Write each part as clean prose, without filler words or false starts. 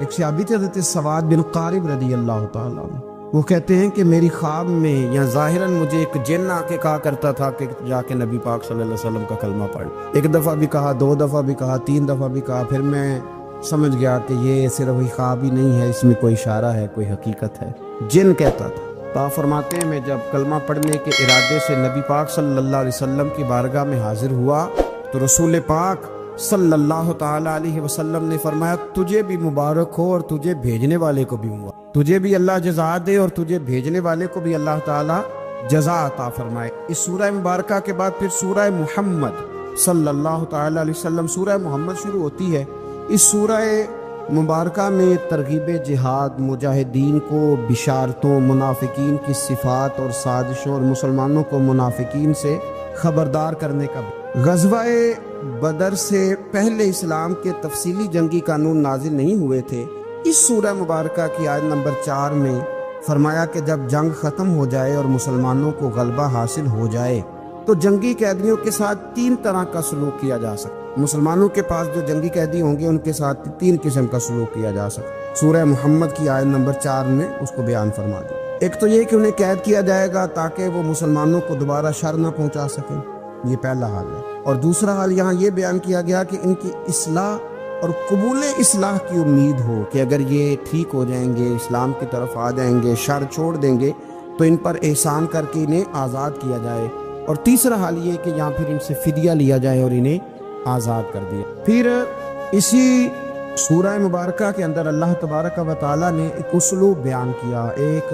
ایک صحابی تھے حضرت سواد بن قارب رضی اللہ تعالیٰ عنہ، وہ کہتے ہیں کہ میری خواب میں یا ظاہراً مجھے ایک جن آ کے کہا کرتا تھا کہ جا کے نبی پاک صلی اللہ علیہ وسلم کا کلمہ پڑھ۔ ایک دفعہ بھی کہا، 2 دفعہ بھی کہا، 3 دفعہ بھی کہا۔ پھر میں سمجھ گیا کہ یہ صرف وہی خواب ہی نہیں ہے، اس میں کوئی اشارہ ہے، کوئی حقیقت ہے۔ جن کہتا تھا۔ آپ فرماتے ہیں میں جب کلمہ پڑھنے کے ارادے سے نبی پاک صلی اللہ علیہ وسلم کی بارگاہ میں حاضر ہوا تو رسول پاک صلی اللہ تعالی علیہ وسلم نے فرمایا تجھے بھی مبارک ہو اور تجھے بھیجنے والے کو بھی ہوا، تجھے بھی اللہ جزا دے اور تجھے بھیجنے والے کو بھی اللہ تعالی جزا عطا فرمائے۔ اس سورہ مبارکہ کے بعد پھر سورہ محمد صلی اللہ تعالی علیہ وسلم، سورہ محمد شروع ہوتی ہے۔ اس سورہ مبارکہ میں ترغیب جہاد، مجاہدین کو بشارتوں، منافقین کی صفات اور سازشوں اور مسلمانوں کو منافقین سے خبردار کرنے کا۔ غزوہ بدر سے پہلے اسلام کے تفصیلی جنگی قانون نازل نہیں ہوئے تھے۔ اس سورہ مبارکہ کی آیت نمبر 4 میں فرمایا کہ جب جنگ ختم ہو جائے اور مسلمانوں کو غلبہ حاصل ہو جائے تو جنگی قیدیوں کے ساتھ 3 طرح کا سلوک کیا جا سکتا۔ مسلمانوں کے پاس جو جنگی قیدی ہوں گے ان کے ساتھ 3 قسم کا سلوک کیا جا سکتا۔ سورہ محمد کی آیت نمبر 4 میں اس کو بیان فرما دیا۔ ایک تو یہ کہ انہیں قید کیا جائے گا تاکہ وہ مسلمانوں کو دوبارہ شر نہ پہنچا سکیں، یہ پہلا حال ہے۔ اور دوسرا حال یہاں یہ بیان کیا گیا کہ ان کی اصلاح اور قبول اصلاح کی امید ہو کہ اگر یہ ٹھیک ہو جائیں گے، اسلام کی طرف آ جائیں گے، شر چھوڑ دیں گے تو ان پر احسان کر کے انہیں آزاد کیا جائے۔ اور تیسرا حال یہ کہ یہاں پھر ان سے فدیہ لیا جائے اور انہیں آزاد کر دیا۔ پھر اسی سورہ مبارکہ کے اندر اللہ تبارک و تعالیٰ نے ایک اسلوب بیان کیا، ایک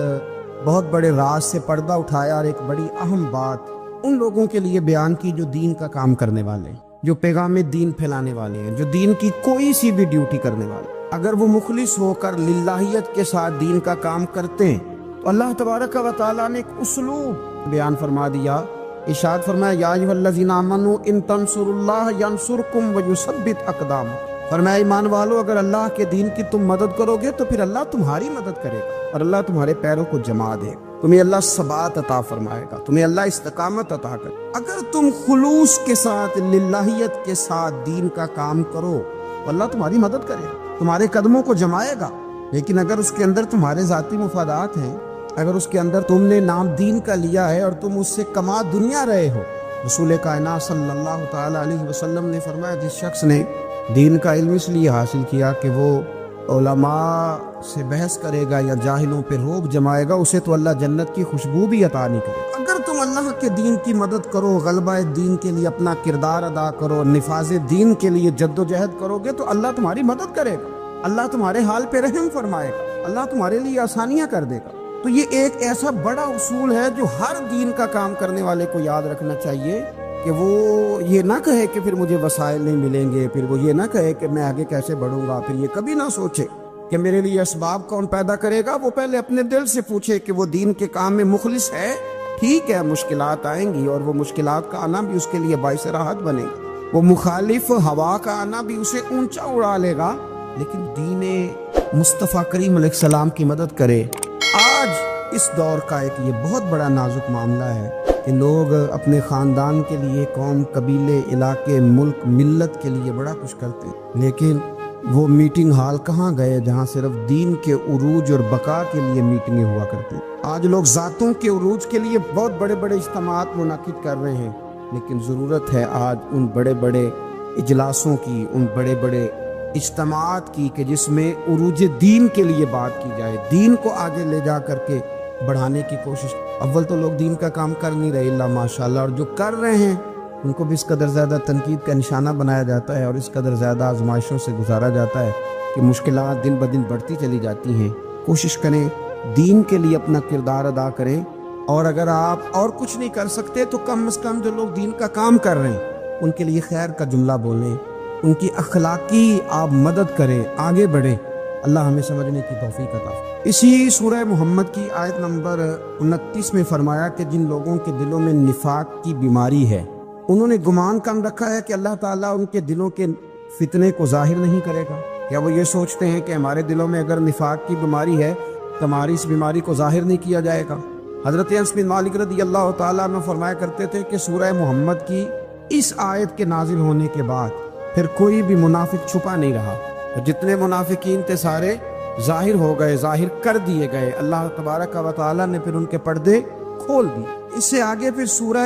بہت بڑے راز سے پردہ اٹھایا اور ایک بڑی اہم بات ان لوگوں کے لیے بیان کی جو دین کا کام کرنے والے ہیں، جو پیغام دین پھیلانے والے ہیں، جو دین کی کوئی سی بھی ڈیوٹی کرنے والے۔ اگر وہ مخلص ہو کر للہیت کے ساتھ دین کا کام کرتے ہیں تو اللہ تبارک و تعالیٰ نے ایک اسلوب بیان فرما دیا۔ ارشاد فرمایا یا ایھا الذین آمنوا ان تنصروا اللہ ینصرکم ویثبت اقدامکم، فرمایا ایمان والو اگر اللہ کے دین کی تم مدد کرو گے تو پھر اللہ تمہاری مدد کرے گا اور اللہ تمہارے پیروں کو جما دے گا، تمہیں اللہ ثبات عطا فرمائے گا، تمہیں اللہ استقامت عطا کرے گا۔ اگر تم خلوص کے ساتھ للہیت کے ساتھ دین کا کام کرو تو اللہ تمہاری مدد کرے گا، تمہارے قدموں کو جمائے گا۔ لیکن اگر اس کے اندر تمہارے ذاتی مفادات ہیں، اگر اس کے اندر تم نے نام دین کا لیا ہے اور تم اس سے کما دنیا رہے ہو، رسول کائنات صلی اللہ تعالی علیہ وسلم نے فرمایا جس شخص نے دین کا علم اس لیے حاصل کیا کہ وہ علماء سے بحث کرے گا یا جاہلوں پہ روب جمائے گا، اسے تو اللہ جنت کی خوشبو بھی عطا نہیں کرے۔ اگر تم اللہ کے دین کی مدد کرو، غلبہ دین کے لیے اپنا کردار ادا کرو، نفاذ دین کے لیے جد و جہد کرو گے تو اللہ تمہاری مدد کرے گا، اللہ تمہارے حال پہ رحم فرمائے گا، اللہ تمہارے لیے آسانیاں کر دے گا۔ تو یہ ایک ایسا بڑا اصول ہے جو ہر دین کا کام کرنے والے کو یاد رکھنا چاہیے کہ وہ یہ نہ کہے کہ پھر مجھے وسائل نہیں ملیں گے، پھر وہ یہ نہ کہے کہ میں آگے کیسے بڑھوں گا، پھر یہ کبھی نہ سوچے کہ میرے لیے اسباب کون پیدا کرے گا۔ وہ پہلے اپنے دل سے پوچھے کہ وہ دین کے کام میں مخلص ہے۔ ٹھیک ہے مشکلات آئیں گی اور وہ مشکلات کا آنا بھی اس کے لیے باعث راحت بنے گا، وہ مخالف ہوا کا آنا بھی اسے اونچا اڑا لے گا، لیکن دین مصطفیٰ کریم علیہ السلام کی مدد کرے۔ آج اس دور کا ایک یہ بہت بڑا نازک معاملہ ہے کہ لوگ اپنے خاندان کے لیے، قوم، قبیلے، علاقے، ملک، ملت کے لیے بڑا کچھ کرتے ہیں، لیکن وہ میٹنگ ہال کہاں گئے جہاں صرف دین کے عروج اور بقا کے لیے میٹنگیں ہوا کرتی ہیں۔ آج لوگ ذاتوں کے عروج کے لیے بہت بڑے بڑے اجتماعات منعقد کر رہے ہیں، لیکن ضرورت ہے آج ان بڑے بڑے اجلاسوں کی، ان بڑے بڑے اجتماعات کی کہ جس میں عروج دین کے لیے بات کی جائے، دین کو آگے لے جا کر کے بڑھانے کی کوشش۔ اول تو لوگ دین کا کام کر نہیں رہے اللہ ماشاءاللہ، اور جو کر رہے ہیں ان کو بھی اس قدر زیادہ تنقید کا نشانہ بنایا جاتا ہے اور اس قدر زیادہ آزمائشوں سے گزارا جاتا ہے کہ مشکلات دن بدن بڑھتی چلی جاتی ہیں۔ کوشش کریں دین کے لیے اپنا کردار ادا کریں، اور اگر آپ اور کچھ نہیں کر سکتے تو کم از کم جو لوگ دین کا کام کر رہے ہیں ان کے لیے خیر کا جملہ بولیں، ان کی اخلاقی آپ مدد کریں، آگے بڑھیں۔ اللہ ہمیں سمجھنے کی توفیق عطا فرمائے۔ اسی سورہ محمد کی آیت نمبر 29 میں فرمایا کہ جن لوگوں کے دلوں میں نفاق کی بیماری ہے انہوں نے گمان کر رکھا ہے کہ اللہ تعالیٰ ان کے دلوں کے فتنے کو ظاہر نہیں کرے گا، یا وہ یہ سوچتے ہیں کہ ہمارے دلوں میں اگر نفاق کی بیماری ہے تو ہماری اس بیماری کو ظاہر نہیں کیا جائے گا۔ حضرت انس بن مالک رضی اللہ تعالیٰ عنہ فرمایا کرتے تھے کہ سورہ محمد کی اس آیت کے نازل ہونے کے بعد پھر کوئی بھی منافق چھپا نہیں رہا، جتنے منافقین تھے سارے ظاہر ہو گئے، ظاہر کر دیے گئے، اللہ تبارک و تعالیٰ نے پھر ان کے پردے کھول دیے۔ اس سے آگے پھر سورہ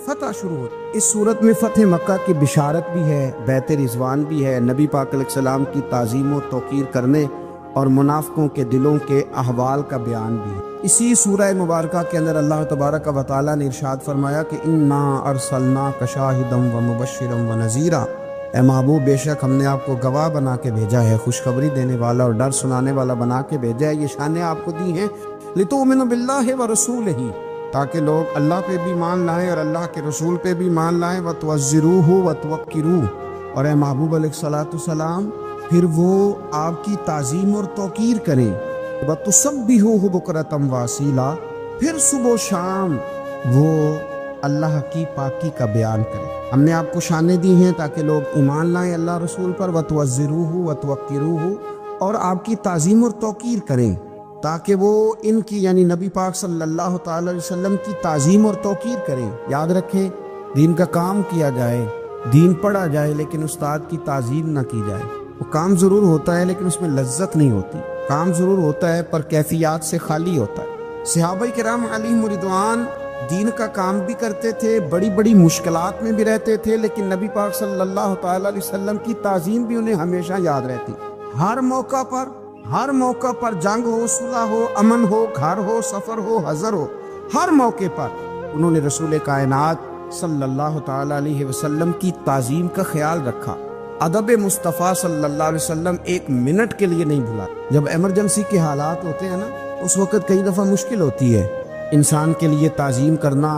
فتح شروع ہوتی۔ اس صورت میں فتح مکہ کی بشارت بھی ہے، بیت رضوان بھی ہے، نبی پاک علیہ السلام کی تعظیم و توقیر کرنے اور منافقوں کے دلوں کے احوال کا بیان بھی ہے۔ اسی سورہ مبارکہ کے اندر اللہ تبارک و تعالیٰ نے ارشاد فرمایا کہ انا ارسلناک شاہدا ومبشرا ونذیرا، اے محبوب بے شک ہم نے آپ کو گواہ بنا کے بھیجا ہے، خوشخبری دینے والا اور ڈر سنانے والا بنا کے بھیجا ہے۔ یہ شانیں آپ کو دی ہیں لتؤمنوا باللہ ورسولہ، تاکہ لوگ اللہ پہ بھی مان لائیں اور اللہ کے رسول پہ بھی مان لائیں، وتعزروہ وتوقروہ، اور اے محبوب علیہ الصلوۃ والسلام پھر وہ آپ کی تعظیم اور توقیر کریں، وتسبحوہ بکرۃ واصیلا، پھر صبح و شام وہ اللہ کی پاکی کا بیان کریں۔ ہم نے آپ کو شانیں دی ہیں تاکہ لوگ ایمان لائیں اللہ رسول پر، وتعزروہ وتوقروہ، اور آپ کی تعظیم اور توقیر کریں تاکہ وہ ان کی یعنی نبی پاک صلی اللہ تعالی علیہ وسلم کی تعظیم اور توقیر کریں۔ یاد رکھیں، دین کا کام کیا جائے، دین پڑھا جائے، لیکن استاد کی تعظیم نہ کی جائے۔ وہ کام ضرور ہوتا ہے لیکن اس میں لذت نہیں ہوتی، کام ضرور ہوتا ہے پر کیفیات سے خالی ہوتا ہے۔ صحابہ کرام علیہم رضوان دین کا کام بھی کرتے تھے، بڑی بڑی مشکلات میں بھی رہتے تھے، لیکن نبی پاک صلی اللہ تعالی علیہ وسلم کی تعظیم بھی انہیں ہمیشہ یاد رہتی۔ ہر موقع پر جنگ ہو، صلح ہو، امن ہو، گھر ہو، سفر ہو، حضر ہو، ہر موقع پر انہوں نے رسول کائنات صلی اللہ تعالی علیہ وسلم کی تعظیم کا خیال رکھا۔ ادب مصطفیٰ صلی اللہ علیہ وسلم ایک منٹ کے لیے نہیں بھولا۔ جب ایمرجنسی کے حالات ہوتے ہیں نا، اس وقت کئی دفعہ مشکل ہوتی ہے، انسان کے لیے تعظیم کرنا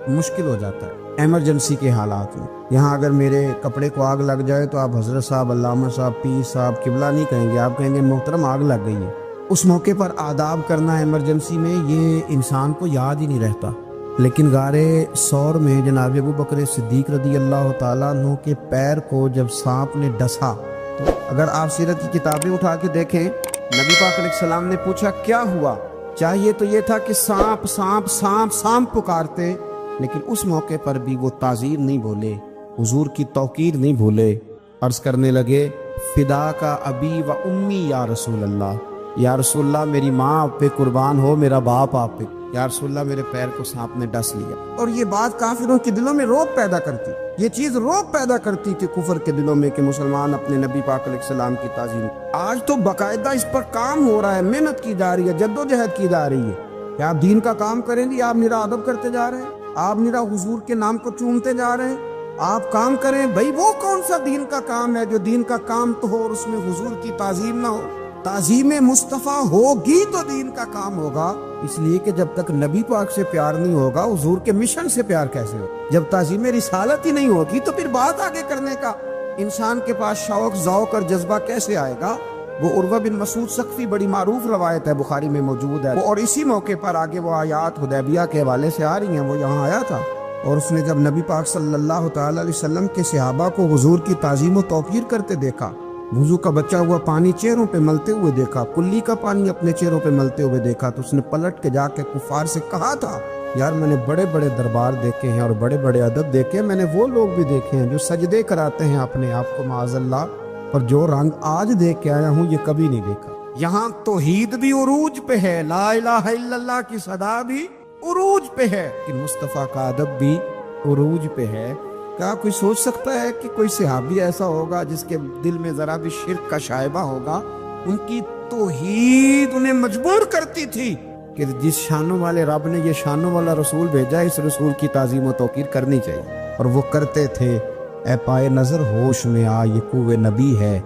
مشکل ہو جاتا ہے ایمرجنسی کے حالات میں۔ یہاں اگر میرے کپڑے کو آگ لگ جائے تو آپ حضرت صاحب، علامہ صاحب، پیر صاحب، قبلہ نہیں کہیں گے، آپ کہیں گے محترم آگ لگ گئی ہے۔ اس موقع پر آداب کرنا ایمرجنسی میں یہ انسان کو یاد ہی نہیں رہتا، لیکن غار ثور میں جناب ابو بکر صدیق رضی اللہ تعالیٰ عنہ کے پیر کو جب سانپ نے ڈسا، تو اگر آپ سیرت کی کتابیں اٹھا کے دیکھیں، نبی پاک علیہ السلام نے پوچھا کیا ہوا، چاہیے تو یہ تھا کہ سانپ سانپ سانپ سانپ پکارتے، لیکن اس موقع پر بھی وہ تعظیم نہیں بھولے، حضور کی توقیر نہیں بھولے، عرض کرنے لگے فدا کا ابی و امی یا رسول اللہ، یا رسول اللہ میری ماں آپ پہ قربان ہو، میرا باپ آپ پہ، یا رسول اللہ میرے پیر کو سانپ نے ڈس لیا۔ اور یہ بات کافروں کے دلوں میں روب پیدا کرتی، یہ چیز روب پیدا کرتی تھی کفر کے دلوں میں کہ مسلمان اپنے نبی پاک علیہ السلام کی تعظیم۔ آج تو باقاعدہ اس پر کام ہو رہا ہے، محنت کی جا رہی ہے، جدوجہد کی جا رہی ہے کہ آپ دین کا کام کریں گے، آپ نرا ادب کرتے جا رہے ہیں، آپ نرا حضور کے نام کو چومتے جا رہے ہیں، آپ کام کریں بھائی۔ وہ کون سا دین کا کام ہے جو دین کا کام تو ہو اور اس میں حضور کی تعظیم نہ ہو؟ تعظیم مصطفیٰ ہوگی تو دین کا کام ہوگا، اس لیے کہ جب تک نبی پاک سے پیار نہیں ہوگا حضور کے مشن سے پیار کیسے ہو؟ جب تعظیم رسالت ہی نہیں ہوگی تو پھر بات آگے کرنے کا انسان کے پاس شوق ذوق اور جذبہ کیسے آئے گا؟ وہ عروہ بن مسعود ثقفی، بڑی معروف روایت ہے، بخاری میں موجود ہے، اور اسی موقع پر آگے وہ آیات حدیبیہ کے حوالے سے آ رہی ہیں، وہ یہاں آیا تھا اور اس نے جب نبی پاک صلی اللہ تعالی علیہ وسلم کے صحابہ کو حضور کی تعظیم و توقیر کرتے دیکھا، وضو کا بچا ہوا پانی چہروں پہ ملتے ہوئے دیکھا، کلی کا پانی اپنے چہروں پہ ملتے ہوئے دیکھا، تو اس نے پلٹ کے جا کے کفار سے کہا تھا یار میں نے بڑے بڑے دربار دیکھے ہیں اور بڑے بڑے ادب دیکھے ہیں، میں نے وہ لوگ بھی دیکھے ہیں جو سجدے کراتے ہیں اپنے آپ کو معاذ اللہ، پر جو رنگ آج دیکھ کے آیا ہوں یہ کبھی نہیں دیکھا۔ یہاں توحید بھی عروج پہ ہے، لا الہ الا اللہ کی صدا بھی عروج پہ ہے، کہ مصطفیٰ کا ادب بھی عروج پہ ہے۔ کیا کوئی سوچ سکتا ہے کہ کوئی صحابی ایسا ہوگا جس کے دل میں ذرا بھی شرک کا شائبہ ہوگا؟ ان کی توحید انہیں مجبور کرتی تھی کہ جس شانوں والے رب نے یہ شانوں والا رسول بھیجا، اس رسول کی تعظیم و توقیر کرنی چاہیے، اور وہ کرتے تھے۔ اے پائے نظر ہوش میں آ یہ کوہ نبی ہے،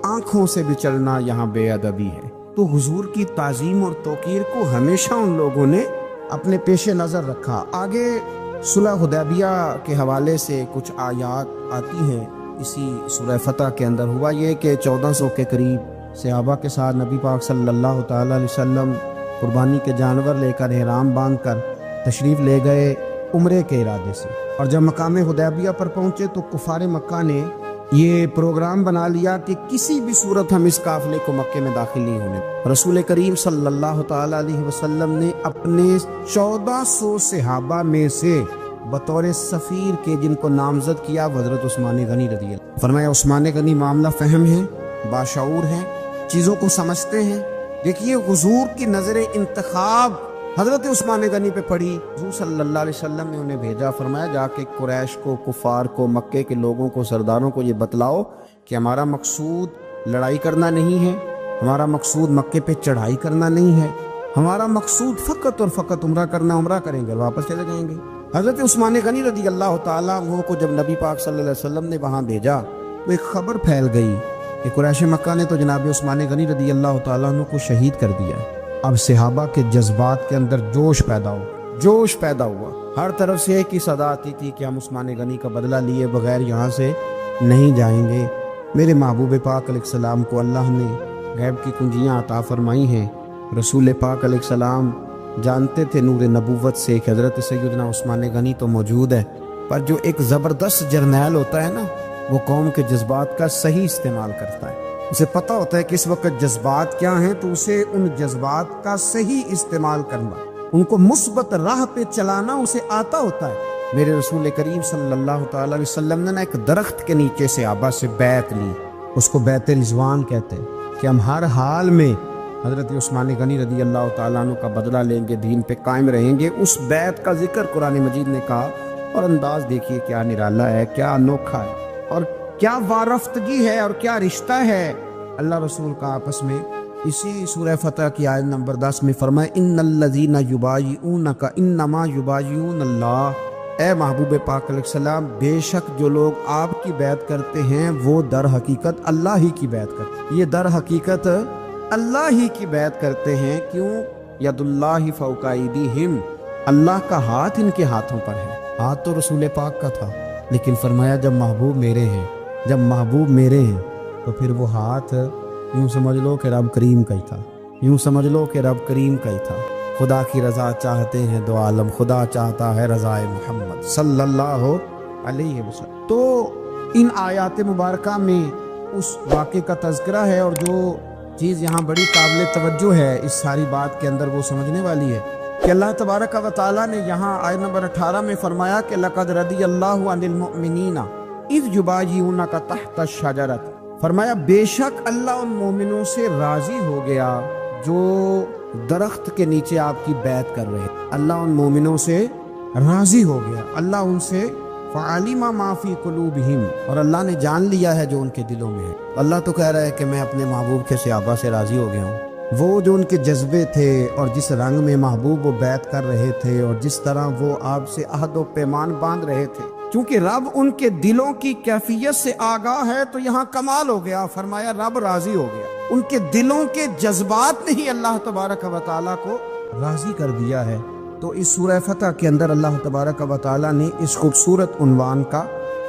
آنکھوں سے بھی چلنا یہاں بے ادبی ہے۔ تو حضور کی تعظیم اور توقیر کو ہمیشہ ان لوگوں نے اپنے پیش نظر رکھا۔ آگے صلح حدیبیہ کے حوالے سے کچھ آیات آتی ہیں اسی سورہ فتح کے اندر۔ ہوا یہ کہ 1400 کے قریب صحابہ کے ساتھ نبی پاک صلی اللہ تعالی علیہ وسلم قربانی کے جانور لے کر احرام باندھ کر تشریف لے گئے عمرے کے ارادے سے، اور جب مقام حدیبیہ پر پہنچے تو کفار مکہ نے یہ پروگرام بنا لیا کہ کسی بھی صورت ہم اس قافلے کو مکے میں داخل نہیں ہونے۔ رسول کریم صلی اللہ تعالی علیہ وسلم نے اپنے 1400 صحابہ میں سے بطور سفیر کے جن کو نامزد کیا حضرت عثمان غنی رضی اللہ، فرمایا عثمان غنی معاملہ فہم ہے، बाशऊर हैं, चीज़ों को समझते हैं। देखिए हुजूर की नज़र इंतखाब हज़रत उस्मान गनी पे पड़ी। हुजूर सल्लल्लाहु अलैहि वसल्लम ने उन्हें भेजा, फरमाया जाके कुरैश को, कुफार को, मक्के के लोगों को, सरदारों को ये बतलाओ कि हमारा मकसूद लड़ाई करना नहीं है, हमारा मकसूद मक्के पे चढ़ाई करना नहीं है, हमारा मकसूद फ़कत और फ़कत उम्रा करना, उम्रा करेंगे वापस चले जाएंगे। हज़रत उस्मान गनी रज़ी अल्लाह ताला अन्हु को जब नबी पाक सल्लल्लाहु अलैहि वसल्लम ने वहाँ भेजा तो एक खबर फैल गई कि कुरैश मक्का ने तो जनाब उस्मान गनी रज़ी अल्लाह ताला अन्हु को शहीद कर दिया। अब सहाबा के जज्बात के अंदर जोश पैदा हुआ। हर तरफ से एक ही सदा आती थी कि हम उस्मान गनी का बदला लिए बगैर यहाँ से नहीं जाएंगे। मेरे महबूब पाक अलैहिस्सलाम को अल्लाह ने गैब की कुंजियाँ अता फरमाई हैं। रसूल पाक अलैहिस्सलाम जानते थे नूर नबूवत से कि हज़रत सैयदना उस्मान गनी तो मौजूद है, पर जो एक ज़बरदस्त जर्नैल होता है ना, वो कौम के जज्बात का सही इस्तेमाल करता है। उसे पता होता है कि इस वक्त जज्बात क्या हैं, तो उसे उन जज्बात का सही इस्तेमाल करना, उनको मुस्बत राह पे चलाना उसे आता होता है। मेरे रसूल करीम सल्लल्लाहु ताला अलैहि वसल्लम ने ना एक दरख्त के नीचे से आबा से बैत ली, उसको बैत रिजवान कहते हैं, कि हम हर हाल में हज़रत उस्मान गनी रज़ी अल्लाह ताला अन्हु का बदला लेंगे, दीन पे कायम रहेंगे। उस बैत का जिक्र कुरान मजीद ने कहा, और अंदाज देखिए क्या निराला है, क्या अनोखा है, और क्या वारफ्तगी है, और क्या रिश्ता है अल्लाह रसूल का आपस में। इसी सूरह फतह की आयत नंबर 10 में फरमाया, इन्नल्लज़ीना युबायिऊनका इन्नमा युबायिऊनल्लाह। ए महबूब पाक अलैहिस्सलाम, बेशक जो लोग आपकी बैत करते हैं वो दर हकीकत अल्लाह ही की बैत करते हैं। ये दर हकीकत अल्लाह ही की बैत करते हैं। क्यों? यदुल्लाहि फौका अयदीहिम, अल्लाह का हाथ इनके हाथों पर है। हाथ तो रसूल पाक का था, लेकिन फरमाया जब महबूब मेरे हैं तो फिर वो हाथ यूं समझ लो कि रब करीम का ही था। खुदा की रज़ा चाहते हैं दो आलम, खुदा चाहता है रज़ाए मोहम्मद सल्लल्लाहु अलैहि वसल्लम। तो इन आयात मुबारका में उस वाक़े का तज़किरा है, और जो चीज़ यहाँ बड़ी काबिल तवज्जो है इस सारी बात के अंदर, वो समझने वाली है कि अल्लाह तबारक व तआला ने यहाँ आयत नंबर 18 में फरमाया कि लक़द रदियल्लाहु अनिल मुअमिनीना इज़ युबायिऊनका तहत शजरत। फरमाया बेशक अल्लाह उन मोमिनों से राज़ी हो गया जो दरख्त के नीचे आपकी बैत कर रहे हैं। अल्लाह उन मोमिनों से राज़ी हो गया, अल्लाह उनसे फ़अलिमा मा फ़ी क़ुलूबिहिम, और अल्लाह ने जान लिया है जो उनके दिलों में है। अल्लाह तो कह रहा है कि मैं अपने महबूब के सहाबा से राज़ी हो गया हूँ। वो जो उनके जज्बे थे और जिस रंग में महबूब वो बैत कर रहे थे और जिस तरह वो आपसे अहद व पैमान बांध रहे थे, क्योंकि रब उनके दिलों की कैफियत से आगाह है, तो यहाँ कमाल हो गया। फरमाया रब राज़ी हो गया, उनके दिलों के जज्बात ने ही अल्लाह तबारक व तआला को राज़ी कर दिया है। तो इस सूरह फतह के अंदर अल्लाह तबारक व तआला ने इस खूबसूरत उन्वान का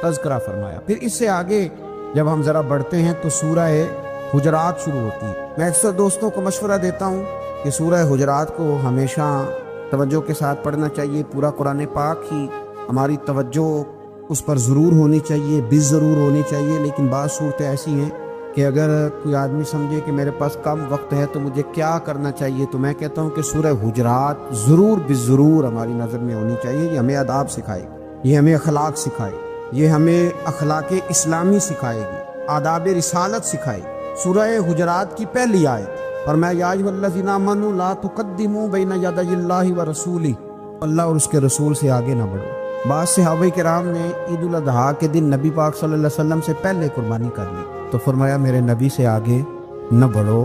तज़किरा फरमाया। फिर इससे आगे जब हम ज़रा बढ़ते हैं तो सूरह हुजरात शुरू होती है। मैं अक्सर दोस्तों को मशवरा देता हूँ कि सूरह हुजरात को हमेशा तवज्जो के साथ पढ़ना चाहिए। पूरा कुरान पाक ही हमारी तवज्जो उस पर ज़रूर होनी चाहिए, ज़रूर होनी चाहिए। लेकिन बात सूरतें ऐसी हैं कि अगर कोई आदमी समझे कि मेरे पास कम वक्त है तो मुझे क्या करना चाहिए, तो मैं कहता हूँ कि सूरह हुजरात ज़रूर हमारी नज़र में होनी चाहिए। ये हमें आदाब सिखाएगी, ये हमें अखलाक सिखाएगी, ये हमें अखलाक इस्लामी सिखाएगी, आदाब रिसालत सिखाएगी। सूरह हुजरात की पहली आयत फरमाया या अय्युहल्लज़ीना आमनू ला तुक़द्दिमू बैना यदैहिल्लाहि व रसूलिही, अल्लाह और उसके रसूल से आगे ना बढ़ो। बाद सहाबा किराम ने ईद उल अज़हा के दिन नबी पाक सल्लल्लाहु अलैहि वसल्लम से पहले कुर्बानी कर ली, तो फरमाया मेरे नबी से आगे न बढ़ो,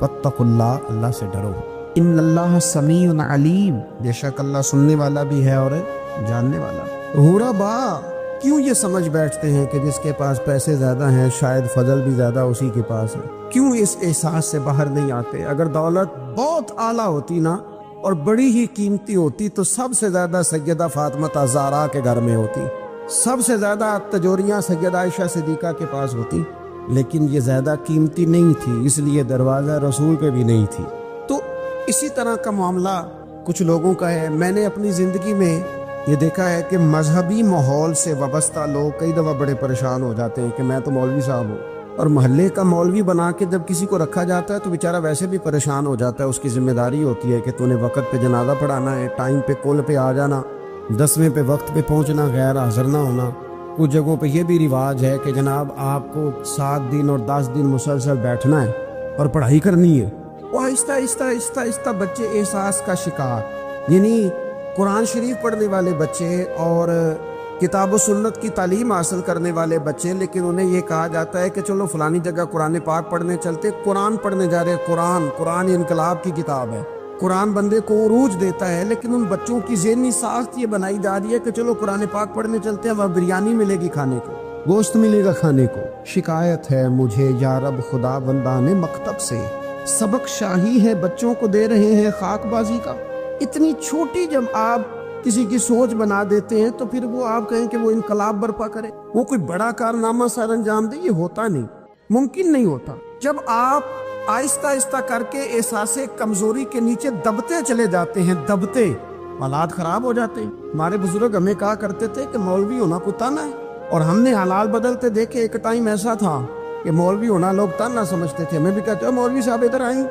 वत्तकुल्लाह, अल्लाह से डरो। इन्नल्लाह समीउन अलीम, बेशक अल्लाह सुनने वाला भी है और जानने वाला। हुरा बा क्यों ये समझ बैठते हैं कि जिसके पास पैसे ज़्यादा हैं शायद फजल भी ज़्यादा उसी के पास है। क्यों इस एहसास से बाहर नहीं आते? अगर दौलत बहुत आला होती ना और बड़ी ही कीमती होती तो सबसे ज़्यादा सैयदा फातिमा ज़हरा के घर में होती, सबसे ज़्यादा तजोरियाँ सैयदा आयशा सिद्दीक़ा के पास होती, लेकिन ये ज़्यादा कीमती नहीं थी, इसलिए दरवाज़ा रसूल पे भी नहीं थी। तो इसी तरह का मामला कुछ लोगों का है। मैंने अपनी ज़िंदगी में ये देखा है कि मजहबी माहौल से वाबस्ता लोग कई दफ़ा बड़े परेशान हो जाते हैं कि मैं तो मौलवी साहब हूँ, और मोहल्ले का मौलवी बना के जब किसी को रखा जाता है तो बेचारा वैसे भी परेशान हो जाता है। उसकी जिम्मेदारी होती है कि तूने वक्त पे जनाजा पढ़ाना है, टाइम पे कुल पे आ जाना, 10वें पे वक्त पे पहुँचना, गैर हाजिर ना होना, कुछ जगहों पे ये भी रिवाज है कि जनाब आपको 7 दिन और 10 दिन मुसलसल बैठना है और पढ़ाई करनी है। वो आहिस्ता आहिस्ता आहिस्ता आहिस्ता बच्चे एहसास का शिकार, यानी कुरान शरीफ पढ़ने वाले बच्चे और किताब व सुन्नत की तालीम हासिल करने वाले बच्चे, लेकिन उन्हें ये कहा जाता है कि चलो फलानी जगह कुरान पाक पढ़ने चलते, कुरान पढ़ने जा रहे। कुरान इनकलाब की किताब है, कुरान बंदे को उरूज देता है, लेकिन उन बच्चों की ज़हनी साख्त ये बनाई जा रही है कि चलो कुरान पाक पढ़ने चलते हैं, वहाँ बिरयानी मिलेगी खाने को, गोश्त मिलेगा खाने को। शिकायत है मुझे या रब खुदा बंदाने मकतब से, सबक शाही है बच्चों को दे रहे हैं खाकबाजी का। इतनी छोटी जब आप किसी की सोच बना देते हैं तो फिर वो आप कहें कि वो इनकलाब बर्पा करे, वो कोई बड़ा कारनामा सर अंजाम दे, ये होता नहीं, मुमकिन नहीं होता। जब आप आहिस्ता आहिस्ता करके एहसासे कमजोरी के नीचे दबते चले जाते हैं, दबते, हालात खराब हो जाते हैं। हमारे बुजुर्ग हमें कहा करते थे कि मौलवी होना कोई ताना है, और हमने हालात बदलते देखे। एक टाइम ऐसा था कि मौलवी होना लोग ताना समझते थे। मैं भी कहता हूँ मौलवी साहब इधर आए,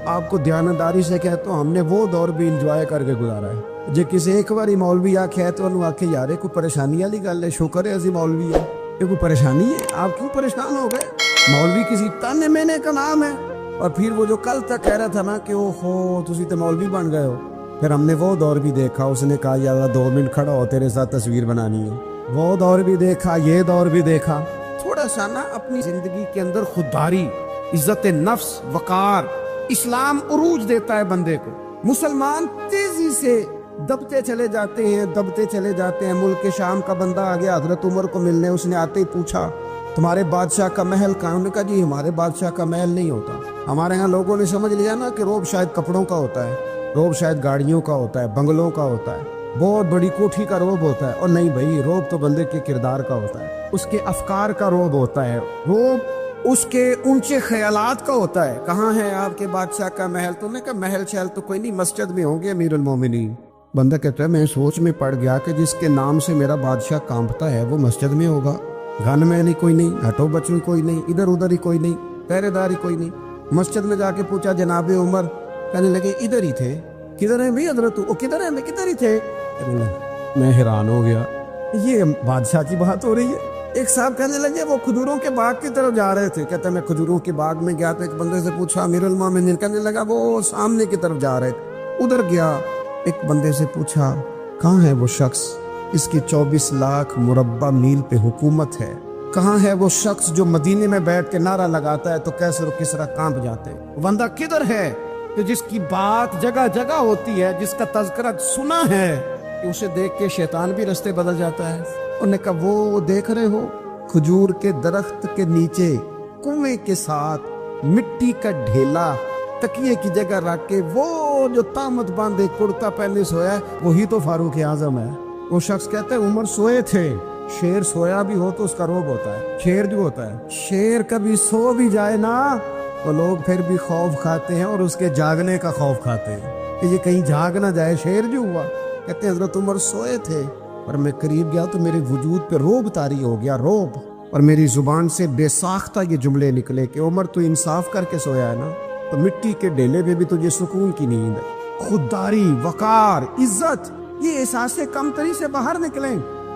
आपको ध्यानदारी से कहता हूँ हमने वो दौर भी इंजॉय करके गुजारा है। जे किसी एक बार मौलवी आखे तो उन्होंने आखे यार कोई परेशानी वाली गल है, शुक्र है असी मौलवी है, ये कोई परेशानी है, आप क्यों परेशान हो गए? मौलवी किसी ताने मैंने का नाम है। और फिर वो जो कल तक कह रहा था ना कि ओहो तुसी तो मौलवी बन गए हो, फिर हमने वो दौर भी देखा, उसने कहा यार 2 मिनट खड़ा हो तेरे साथ तस्वीर बनानी है, वो दौर भी देखा, ये दौर भी देखा। थोड़ा सा ना अपनी जिंदगी के अंदर खुददारी, इज्जत नफ्स, वकार, इस्लाम उरूज देता है बंदे को। मुसलमान तेजी से दबते चले जाते हैं, दबते चले जाते हैं। मुल्क के शाम का बंदा आ गया हजरत उमर को मिलने, उसने आते ही पूछा तुम्हारे बादशाह का महल कहाँ? उन्होंने कहा जी हमारे बादशाह का महल नहीं होता। हमारे यहाँ लोगों ने समझ लिया ना कि रोब शायद कपड़ों का होता है, रोब शायद गाड़ियों का होता है, बंगलों का होता है, बहुत बड़ी कोठी का रोब होता है। और नहीं भाई, रोब तो बंदे के किरदार का होता है, उसके अफकार का रोब होता है, रोब उसके ऊंचे ख्यालात का होता है। कहाँ है आपके बादशाह का महल? तो उन्होंने कहा महल शहल तो कोई नहीं, मस्जिद में होंगे अमीरुल मोमिनीन। बंदा कहता है मैं सोच में पड़ गया कि जिसके नाम से मेरा बादशाह कांपता है वो मस्जिद में होगा, गन में नहीं कोई नहीं, हटो बचो कोई नहीं, इधर उधर ही कोई नहीं, पहरेदार ही कोई नहीं। मस्जिद में जाके पूछा जनाबे उमर, कहने लगे इधर ही थे। किधर है भाई हजरत? वो किधर है? मैं किधर ही थे। मैं हैरान हो गया, ये बादशाह की बात हो रही है। एक साहब कहने लगे वो खजूरों के बाग की तरफ जा रहे थे, कहते मैं खजूरों के बाग में गया तो एक बंदे से पूछा अमीरुल मोमिनीन, कहने लगा वो सामने की तरफ जा रहे थे, उधर गया। एक बंदे से पूछा कहाँ है वो शख्स, इसकी 24 लाख मुरब्बा मील पे हुकूमत है। कहाँ है वो शख्स जो मदीने में बैठ के नारा लगाता है तो कैसर और किसरा कांप जाते हैं? बंदा किधर है कि जिसकी बात जगह जगह होती है, जिसका तज़किरा सुना है कि उसे देख के शैतान भी रास्ते बदल जाता है। उन्होंने कहा वो देख रहे हो खजूर के दरख्त के नीचे कुएं के साथ मिट्टी का ढेला तकिए की जगह रख के वो जो तामत बांधे कुर्ता पहने सोया है वही तो फारूक आजम है। वो शख्स कहता है उमर सोए थे। शेर सोया भी हो तो उसका रोब होता है। शेर जो होता है, शेर कभी सो भी जाए ना तो लोग फिर भी खौफ खाते हैं और उसके जागने का खौफ खाते हैं कि ये कहीं जाग ना जाए। शेर जो हुआ, कहते हैं हजरत उमर सोए थे और मैं करीब गया तो मेरे वजूद पे रोब तारी हो गया, रोब, और मेरी जुबान से बेसाख्ता ये जुमले निकले कि उमर तू इंसाफ करके सोया है ना, तो मिट्टी के ढेले पे भी तुझे सुकून की नींद है। खुददारी, वकार, इज्जत, ये एहसासे कमतरी से बाहर निकले।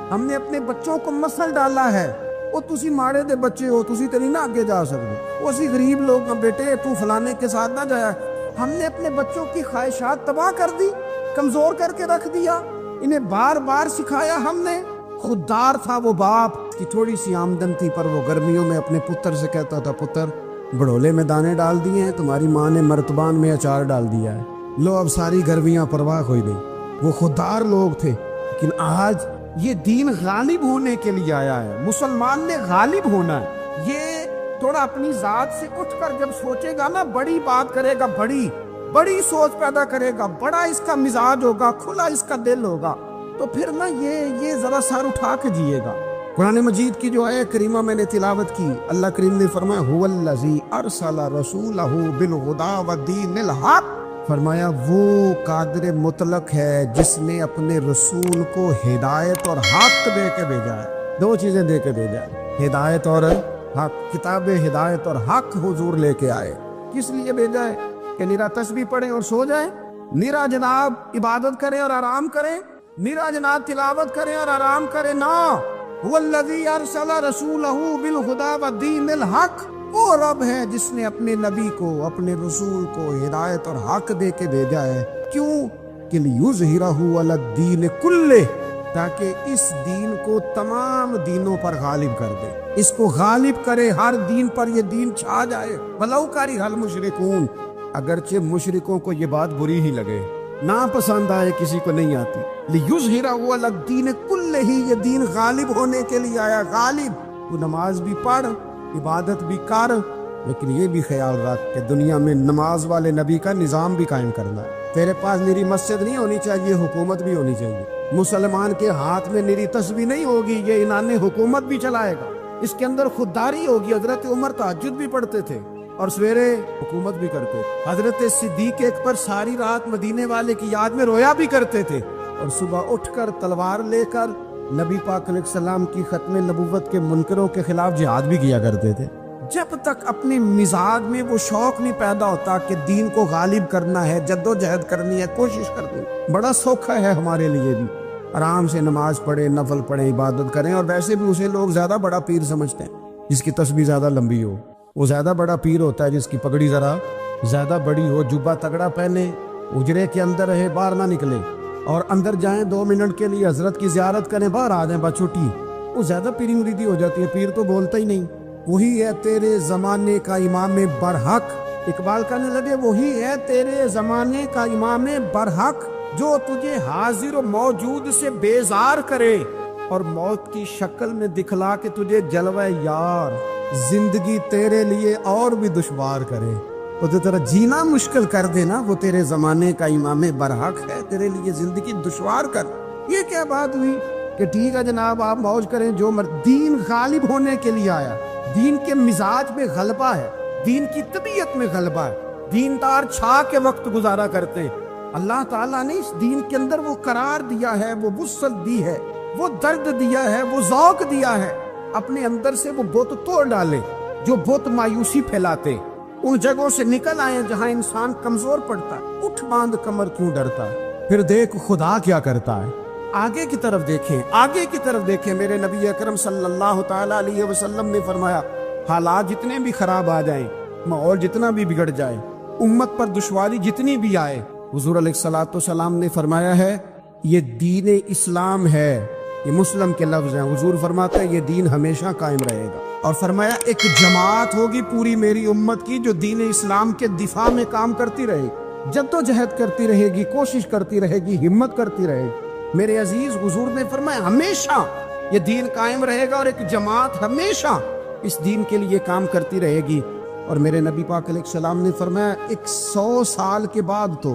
हमने अपने बच्चों को मसल डाला है, वो तुसी माड़े दे बच्चे हो, तुसी तेरी ना आगे जा सकते, वो असी गरीब लोग बेटे तू फलाने के साथ ना जाया। हमने अपने बच्चों की ख्वाहिशात तबाह कर दी, कमजोर करके रख दिया, इन्हें बार बार सिखाया हमने। खुददार था वो बाप की थोड़ी सी आमदन थी पर वो गर्मियों में अपने पुत्र से कहता था पुत्र बड़ोले में दाने डाल दिए हैं, तुम्हारी माँ ने मर्तबान में अचार डाल दिया है, लो अब सारी गर्मियां परवाह कोई नहीं। वो खुददार लोग थे। लेकिन आज ये दीन गालिब होने के लिए आया है, मुसलमान ने गालिब होना है। ये थोड़ा अपनी जात से उठकर जब सोचेगा ना, बड़ी बात करेगा, बड़ी बड़ी सोच पैदा करेगा, बड़ा इसका मिजाज होगा, खुला इसका दिल होगा, तो फिर ना ये जरा सर उठा के जिएगा। कुरान मजीद की जो आयत करीमा मैंने तिलावत की, अल्लाह करीम ने फरमाया हुवल्लज़ी अरसला रसूलहू बिलहुदा वद्दीनिल हक, फरमाया वो कादिर मुतलक है जिसने अपने रसूल को हिदायत और हक दे के भेजा है। 2 चीजें दे के भेजा है, हिदायत और हक। किताब हिदायत और हक हुजूर लेके आए। किस लिए भेजा है? कि निरा तस्बीह पढ़े और सो जाए, निरा जनाब इबादत करें और आराम करें, निरा जनाब तिलावत करें और आराम करें ना। हुवल्लज़ी अरसला रसूलहू बिलहुदा वद्दीनिल हक़, वो रब है जिसने अपने नबी को, अपने रसूल को हिदायत और हक दे के भेजा है। क्यों? कि लियुज़हिरहू अलद्दीन कुल्ले, ताकि इस दीन को तमाम दीनों पर गालिब कर दे, इसको गालिब करे, हर दीन पर ये दीन छा जाए। वलौ करिहल मुशरिकून, अगरचे मुशरिकों को ये बात बुरी ही लगे, ना पसंद आए, किसी को नहीं आती। लियुज़हिरहू अलद्दीन कुल्ले, ही ये दीन गालिब होने के लिए आया। गालिब, तू नमाज भी पढ़, इबादत भी कर, लेकिन ये भी ख्याल रख कि दुनिया में नमाज वाले नबी का निज़ाम भी कायम करना है। तेरे पास निरी मस्जिद नहीं होनी चाहिए, हुकूमत भी होनी चाहिए। मुसलमान के हाथ में निरी तस्बीह नहीं होगी, ये इनाने हुकूमत भी चलाएगा। इसके अंदर खुददारी होगी। हजरत उमर तहज्जुद भी पढ़ते थे और सवेरे हुकूमत भी करते थे। हजरत सिद्दीक अकबर सारी रात मदीने वाले की याद में रोया भी करते थे और सुबह उठकर तलवार लेकर नबी पाक अलैहिस्सलाम की खत्म नबुव्वत के मुनकरों के खिलाफ जिहाद भी किया करते थे। जब तक अपने मिजाज में वो शौक नहीं पैदा होता कि दीन को गालिब करना है, जद्दोजहद करनी है, कोशिश करनी, बड़ा सौखा है हमारे लिए भी, आराम से नमाज पढ़े, नफल पढ़े, इबादत करें। और वैसे भी उसे लोग ज्यादा बड़ा पीर समझते हैं जिसकी तस्बीह ज्यादा लंबी हो। वो ज्यादा बड़ा पीर होता है जिसकी पगड़ी जरा ज्यादा बड़ी हो, जुब्बा तगड़ा पहने, उजरे के अंदर रहे, बाहर ना निकले, और अंदर जाएं 2 मिनट के लिए हजरत की जियारत करें, बाहर आ जाएं बछुटी, वो ज्यादा पीरी मुरीदी हो जाती है। पीर तो बोलता ही नहीं। वही है तेरे जमाने का इमाम बरहक, इकबाल कहने लगे वही है तेरे जमाने का इमाम बरहक, जो तुझे हाजिर मौजूद से बेजार करे और मौत की शक्ल में दिखला के तुझे जलवा यार, जिंदगी तेरे लिए और भी दुश्वार करे, तो तेरा जीना मुश्किल कर देना, वो तेरे जमाने का इमाम बरहक है, तेरे लिए जिंदगी दुश्वार कर। ये क्या बात हुई कि ठीक है जनाब आप मौज करें जो दीन गालिब होने के लिए आया। दीन के मिजाज में गलबा है, दीन की तबीयत में गलबा है। दीनदार छा के वक्त गुजारा करते हैं। अल्लाह ताला ने इस दीन के अंदर वो करार दिया है, वो वुसअत दी है, वो दर्द दिया है, वो ज़ौक़ दिया है। अपने अंदर से वो बुत तोड़ डाले जो बुत मायूसी फैलाते, उन जगहों से निकल आए जहां इंसान कमजोर पड़ता है। उठ बांध कमर क्यों डरता है, फिर देख खुदा क्या करता है। आगे की तरफ देखें, आगे की तरफ देखें। मेरे नबी अकरम सल्लल्लाहु ताला अलैहि वसल्लम ने फरमाया, हालात जितने भी खराब आ जाएं, माहौल जितना भी बिगड़ जाए, उम्मत पर दुश्वारी जितनी भी आए, हुजूर अलैहिस्सलातु वस्सलाम ने फरमाया है ये दीन इस्लाम है। ये मुस्लिम के लफ्ज हैं। हुजूर फरमाते हैं ये दीन हमेशा कायम रहेगा। और फरमाया एक जमात होगी पूरी मेरी उम्मत की जो दीन इस्लाम के दिफा में काम करती रहेगी, जद्दोजहद करती रहेगी, कोशिश करती रहेगी, हिम्मत करती रहेगी। मेरे अजीज, हुजूर ने फरमाया हमेशा ये दीन कायम रहेगा और एक जमात हमेशा इस दीन के लिए काम करती रहेगी। और मेरे नबी पाक अलैहिस्सलाम ने फरमाया 100 साल के बाद तो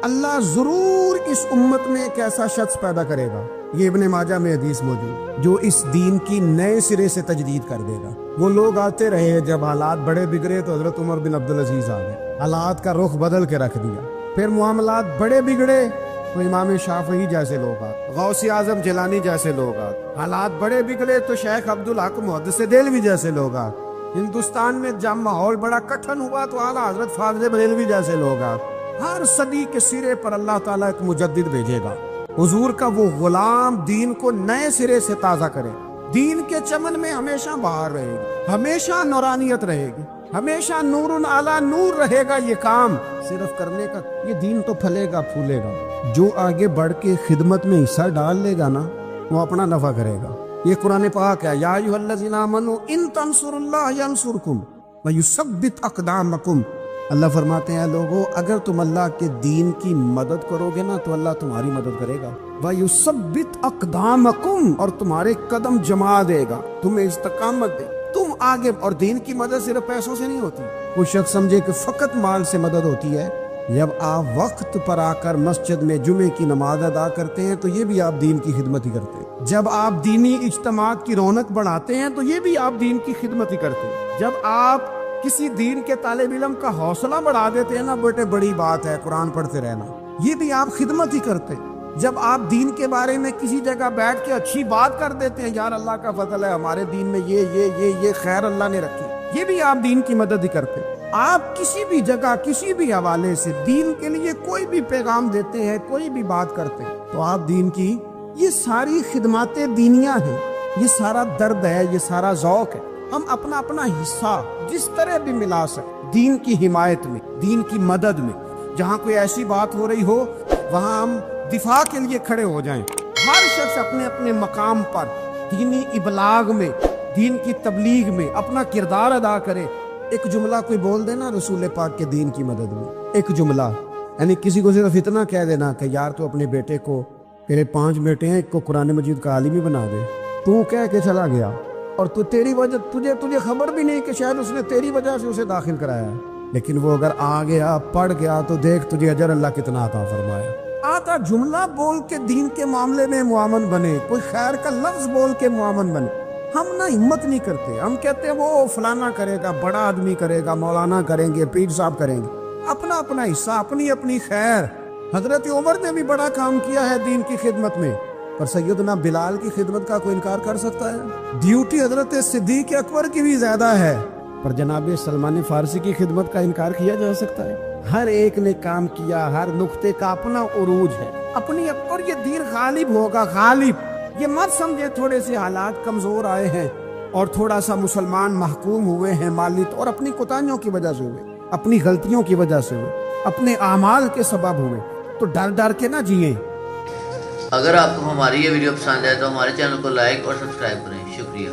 अल्लाह जरूर इस उम्मत में एक ऐसा शख्स पैदा करेगा, ये इब्ने माजा में हदीस मौजूद, जो इस दीन की नए सिरे से तजदीद कर देगा। वो लोग आते रहे, जब हालात बड़े बिगड़े तो हजरत उमर बिन अब्दुल अजीज आ गए, हालात का रुख बदल के रख दिया। फिर मामलात बड़े बिगड़े तो इमाम शाफी जैसे लोग आते, गौसे आजम जिलानी जैसे लोग आते। हालात बड़े बिगड़े तो शेख अब्दुल हक मुहद्दिस देलवी जैसे लोग आते। हिंदुस्तान में जब माहौल बड़ा कठिन हुआ तो आला हजरत फाजिल बरेलवी जैसे लोग आते। हर सदी के सिरे पर अल्लाह ताला एक मुजद्दिद भेजेगा, हुजूर का वो गुलाम दीन को नए सिरे से ताज़ा करे। दीन के चमन में हमेशा बहार रहेगी, हमेशा नूरानियत रहेगी, हमेशा नूरुन आला नूर रहेगा। ये काम सिर्फ करने का, ये दीन तो फलेगा फूलेगा। जो आगे बढ़ के खिदमत में हिस्सा डाल लेगा ना, वो अपना नफा करेगा। ये कुरान पाक है, या अय्युहल्लज़ीना आमनू इन तंसुरुल्लाह यंसुरकुम व युसब्बित अक़दामकुम। अल्लाह फरमाते हैं लोगों, अगर तुम अल्लाह के दीन की मदद करोगे ना तो अल्लाह तुम्हारी मदद करेगा। व युसब्बित अक़दामकुम, और तुम्हारे कदम जमा देगा, तुम्हें इस्तिकामत दे, तुम आगे। और दीन की मदद सिर्फ पैसों से नहीं होती। कुछ शख्स समझे कि फकत माल से मदद होती है। जब आप वक्त पर आकर मस्जिद में जुमे की नमाज अदा करते हैं तो ये भी आप दीन की खिदमत ही करते हैं। जब आप दीनी इज्तिमात की रौनक बढ़ाते हैं तो ये भी आप दीन की खिदमत ही करते हैं। जब आप किसी दीन के तालिब इल्म का हौसला बढ़ा देते हैं ना, बेटे बड़ी बात है कुरान पढ़ते रहना, ये भी आप खिदमत ही करते हैं। जब आप दीन के बारे में किसी जगह बैठ के अच्छी बात कर देते हैं, यार अल्लाह का फजल है हमारे दीन में ये खैर अल्लाह ने रखी, ये भी आप दीन की मदद ही करते हैं। आप किसी भी जगह किसी भी हवाले से दीन के लिए कोई भी पैगाम देते हैं, कोई भी बात करते हैं, तो आप दीन की ये सारी खिदमतें दीनिया हैं। یہ سارا درد ہے، یہ سارا ذوق ہے۔ ہم اپنا اپنا حصہ جس طرح بھی ملا سکیں دین کی حمایت میں، دین کی مدد میں، جہاں کوئی ایسی بات ہو رہی ہو وہاں ہم دفاع کے لیے کھڑے ہو جائیں۔ ہر شخص اپنے اپنے مقام پر دینی ابلاغ میں، دین کی تبلیغ میں اپنا کردار ادا کرے۔ ایک جملہ کوئی بول دینا رسول پاک کے دین کی مدد میں، ایک جملہ، یعنی کسی کو صرف اتنا کہہ دینا کہ یار تو اپنے بیٹے کو، تیرے 5 بیٹے ہیں، ایک کو قرآن مجید کا عالم ہی بنا دے، تو کہہ کے چلا گیا اور تو تیری وجہ تجھے خبر بھی نہیں کہ شاید اس نے تیری وجہ سے اسے داخل کرایا ہے، لیکن وہ اگر آ گیا پڑھ گیا تو دیکھ تجھے اجر اللہ کتنا عطا فرمایا۔ آتا جملہ بول کے دین کے معاملے میں معاون بنے، کوئی خیر کا لفظ بول کے معاون بنے۔ ہم نہ ہمت نہیں کرتے، ہم کہتے ہیں وہ فلانا کرے گا، بڑا آدمی کرے گا، مولانا کریں گے، پیر صاحب کریں گے۔ اپنا اپنا حصہ، اپنی اپنی خیر۔ حضرت عمر نے بھی بڑا کام کیا ہے دین کی خدمت میں، پر سیدنا بلال کی خدمت کا کوئی انکار کر سکتا ہے؟ ڈیوٹی حضرت صدیق اکبر کی بھی زیادہ ہے، پر جناب سلمان فارسی کی خدمت کا انکار کیا جا سکتا ہے؟ ہر ایک نے کام کیا، ہر نقطے کا اپنا عروج ہے، اپنی، اور یہ دین غالب ہوگا، غالب۔ یہ مت سمجھے تھوڑے سے حالات کمزور آئے ہیں اور تھوڑا سا مسلمان محکوم ہوئے ہیں مالی اور اپنی کوتاہیوں کی وجہ سے ہوئے، اپنی غلطیوں کی وجہ سے ہوئے، اپنے اعمال کے سبب ہوئے، تو ڈر ڈر کے نہ جئیں۔ اگر آپ کو ہماری یہ ویڈیو پسند ہے تو ہمارے چینل کو لائک اور سبسکرائب کریں۔ شکریہ۔